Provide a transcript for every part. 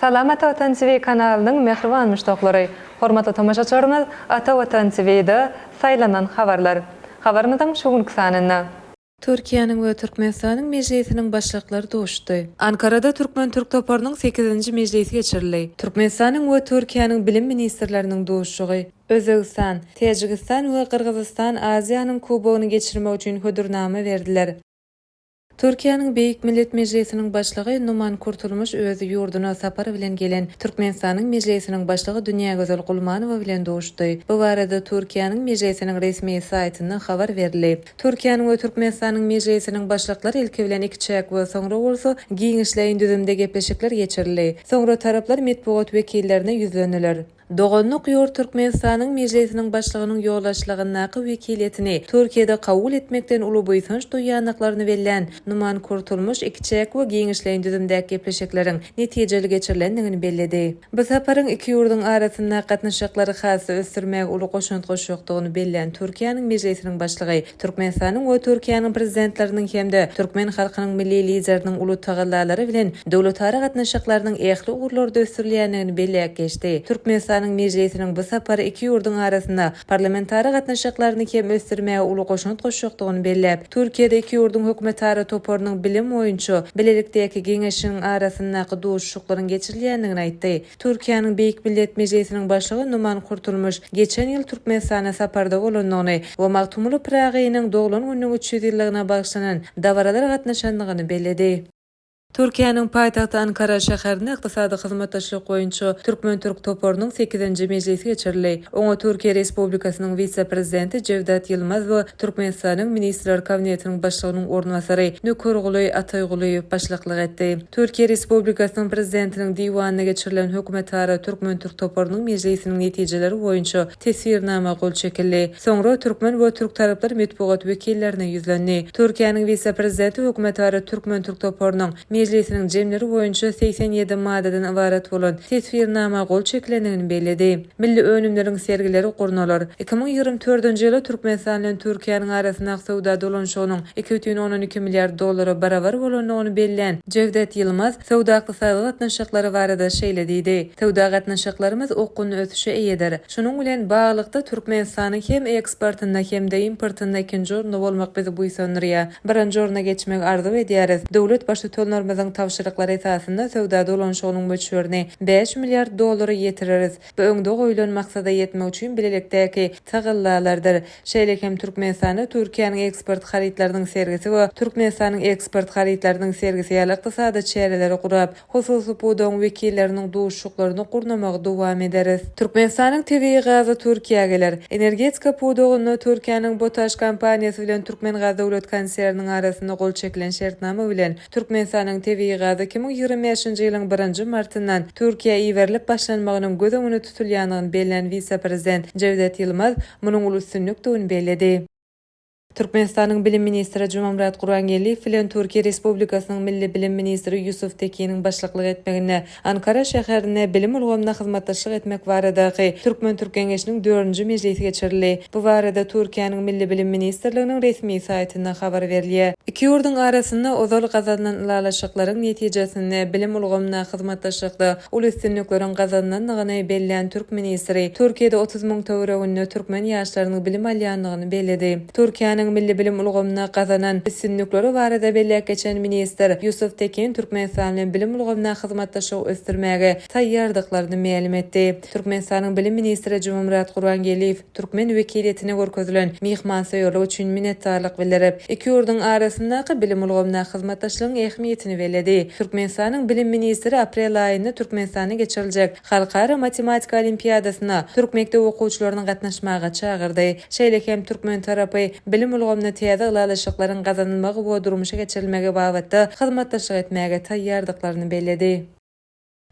Salamat Vatan TV kanalının mehriban müştaqlary, hormatly tamaşaçylarymyz, Ata Vatan TV'de saylanan habarlar. Habarymyzyň şuňky sanyna. Türkiýanyň we Türkmenistanyň mejlisiniň başlyklary doşdy. Ankarada Türk toparynyň 8-nji mejlisi geçirildi. Türkmenistanyň we Türkiýanyň bilim ministrleriniň doşugy, Özbegistan, Tejikistan we Kyrgyzstan Aziýanyň kubogyny geçirmek üçin hödürname berdiler. Türkiýanyň Beýik Millet Mejlisiniň başlygy Numan Kurtulmuş özü ýurduna sapar bilen gelen Türkmenistanyň mejlisiniň başlygy Dünýä Gözel Gulmanowa bilen doşdy. Bu barada Türkiýanyň mejlisiniň resmi saýtynda habar berildi. Türkiýanyň we Türkmenistanyň mejlisiniň başlyklary ilki bilen iki çäk we soňra bolsa giňişleýin düzümde gepleşikler geçirildi. Soňra taraplar medeniýet wekillerine ýüzlendiler. Dogonluk ýurt Türkmenistanyň mejlisiniň başlygynyň ýoldaşlygynyň wekiliýetini Türkiýede kabul etmekden uly boýsunç duýanlyklaryny berilen Numan Kurtulmuş iki çäk we giňişleýin düzümdäki gepleşikleriň netijeli geçirilendigini bellidi. Bu saparyň iki ýurduň arasynda gatnaşyklary hasy ösdürmäge uly goşunt goşýokdygyny bellen Türkiýanyň mejlisiniň başlygy Türkmenistanyň we Türkiýanyň prezidentleriniň hemde türkmen halkynyň milli lideriniň uly tagallalary bilen döwletara gatnaşyklarynyň ähli ugurlarda ösdürilýändigini belläp geçdi. Türkmenistanyň mejlisiniň bu sapary iki ýurduň arasynda parlamentary gatnaşyklaryny kem ösdürmäge uly goşunt goşýokdygyny belläp Türkiýede iki ýurduň hökümetary toparynyň bilim boýunça bilelikdäki geňeşiniň arasyndaky duşuşlyklaryň geçirilýändigini aýtdy. Türkiýanyň Beýik Millet Mejlisiniň başlygy Numan Kurtulmuş geçen ýyl Türkmenistana saparda bolandygyny we Magtumly Pyragynyň doglan günüň 300 ýyllygyna bagşlanan dawralar gatnaşandygyny bellidi. Türkiýanyň paýtagty Ankara şäherinde ykdysady hyzmatdaşlyk boýunça Türk toparynyň 8-nji mejlisi geçirildi. Oňa Türkiýe Respublikasynyň vice-prezidenti Cevdet Yılmaz we Türkmenistanyň ministrler kabinetiniň başlygynyň ornwasary Nökerguly Ataýguly başlyklyk etdi. Türkiýe Respublikasynyň prezidentiniň diwanyna geçirilen hökümetary Türk toparynyň mejlisiniň netijeleri boýunça tesirnama gol çekildi. Soňra türkmen we türk taraplar medeniýet wekillerine ýüzlendi. Türkiýanyň vice-prezidenti hökümetary Türk toparynyň mejlisiniň jemleri boýunça 87 maddeden ibaret bolan tesirnama gol çekilendigini bellidi. Milli önümleriň sergileri gurnalar 2024-nji ýyly Türkmenistan bilen Türkiýanyň arasyndaky sowda dolanşygynyň 2,12 milliard dollara barabar bolanyny belläen Cevdet Yılmaz sowda ykdysady gatnaşyklary barada şeýle diýdi. Sowda gatnaşyklarymyz okuny ötüşe eýeder. Şunuň bilen baglykda Türkmenistanyň hem eksportynda hem de importynda ikinji orunda bolmak bizi buýsandyrýar. Birinji oruna geçmek arzu edýäris. Döwlet başly tölnörmezin tawşyryklary esasynda sowda dolanşygynyň möçberini 5 milliard dollara ýetireriz. Bu öňde goýulan maksada ýetmek üçin bilelikdäki tagallarlardyr. Şeýlekem Türkmenistany Türkiýanyň eksport haritlarynyň sergisi we Türkmenistanyň eksport haritlarynyň sergisi ýaly ykdysady çäreleri kurap, hususy pudoň wekilleriniň duşuşlyklaryny gurnamagy dowam ederiz. Türkmenistanyň TV gazy Türkiýe geler. Energetika pudogyny Türkiýanyň Botaş kompaniýasy bilen Türkmengaz döwlet konserniniň arasynda gol çekilen şertnama bilen Türkmenistanyň TV gazy 2025-nji ýylyň 1-nji martyndan Türkiýe iwerilip başlanmagynyň göz öňünde tutulýandygyny belläen vice-prezident Cevdet Yılmaz munyň uly üstünlükdigini bellidi. Türkmenistanyň bilim ministri Jumamurat Gurbangeliew bilen Türkiýe Respublikasynyň milli bilim ministri Yusuf Tekiniň başlyklyk etmegine Ankara şäherinde bilim ulgamyna hyzmatdaşlyk etmek baradaky Türk Geňeşiniň 4-nji mejlisi geçirildi. Bu barada Türkiýanyň milli bilim ministrliginiň resmi saýtynda habar berilýär. Iki ýurduň arasynda ozal gazandan ilalaşyklaryň netijesinde bilim ulgamyna hyzmatdaşlykda uly üstünlikleriň gazanandygyny belläen Türk ministri Türkiýede 30 000 töwereginde türkmen ýaşlarynyň bilim alýandygyny bellidi. Türkiýanyň milli bilim ulgamyna gazanan üstünlikleri barada belläp geçen minister Yusuf Tekin Türkmenistan bilen bilim ulgamyna hyzmatdaşlyk ösdürmäge taýýardyklaryny ma'lum etdi. Türkmenistanyň bilim ministri Jumamurat Gurbangeliew türkmen wekiliýetine görkezülen mehmansaýarlyk üçin minnetdarlyk bildirip, iki ýurduň arasyndaky bilim ulgamyna hyzmatdaşlygyň ähmiýetini bellidi. Türkmenistanyň bilim ministri aprel aýynda Türkmenistana geçiriljek Halkara matematika olimpiadasyna türk mekdep okuwçylaryny gatnaşmaga çagyrdy. Şeýlekem türkmen tarapy bilim ulgamyna täze ilalaşyklaryň gazanylmagy we durmuşa geçirilmegi babatda hyzmatdaşlyk etmäge taýýardyklaryny bellidi.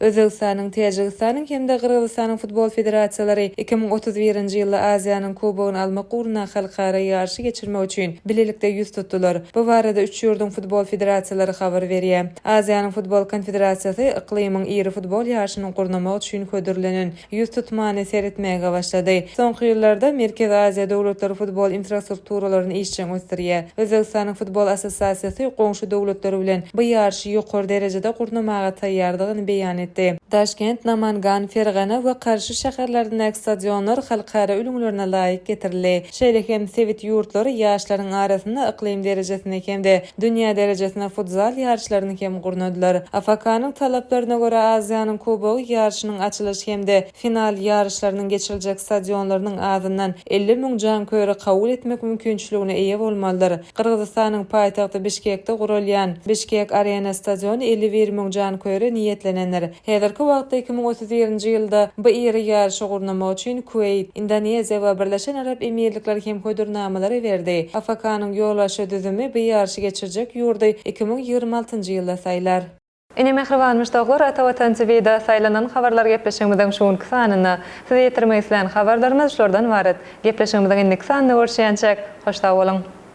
Özbegistanyň, Tejikistanyň hemde Kyrgyzstanyň futbol federasiýalary 2031-nji ýylda Aziýanyň kubogyny almak ugruna halkara ýarşy geçirmek üçin bilelikde ýüz tutdular. Bu barada 3 ýurduň futbol federasiýalary habar berýär. Aziýanyň futbol konfederasiýasy iklimiň iri futbol ýarşyny gurnamak üçin hödürlenen ýüz tutmany seretmäge başlady. Soňky ýyllarda Merkez Aziýa döwletleri futbol infrastrukturalaryny işçiň ösdürýär. Özbegistanyň futbol assosiasiýasy goňşy döwletleri bilen bu ýarşy ýokary derejede gurnamaga taýýardygyny beýan etdi. Taşkent, Namangan, Fergana we Karşı şäherlerindäki stadionlar halkara ülümlerine laýyk getirildi. Şeýle hem sewit ýurtlary ýaşlaryň arasynda iklim derejesinde hemde dünýä derejesinde futsal ýarşlaryny hem gurnadylar. AFK-nyň talaplaryna görä Aziýanyň Kubogy ýarşynyň açylyş hemde final ýarşlarynyň geçiriljek stadionlarynyň azyndan 50 000 jan köýre kabul etmek mümkinçiligine eýe bolmalydyr. Kyrgyzstanyň paýtagty Bişkekde gurulýan Bişkek Arena stadiony 51 000 jan köýre niýetlenenler. Häzirki wagtda 2031-nji ýylda bu ýeri ýarşy gurnamak üçin Kuwait, Indoneziýa we Birleşen Arap Emirlikleri hem köýdürnämeleri berdi. AFK-nyň ýolbaşy düzümi bu ýarşy geçirjek ýurdy 2026-njy ýylda saýlar. Ine mehriban müştaqlar Atawatan TV'de saylanan habarlar gepleşigimizden şuňky sanyny size ýetirmek isleýän habarlarymyz şoldan ibaret. Gepleşigimizden indik sanyny görüşýänçek hoşda bolun.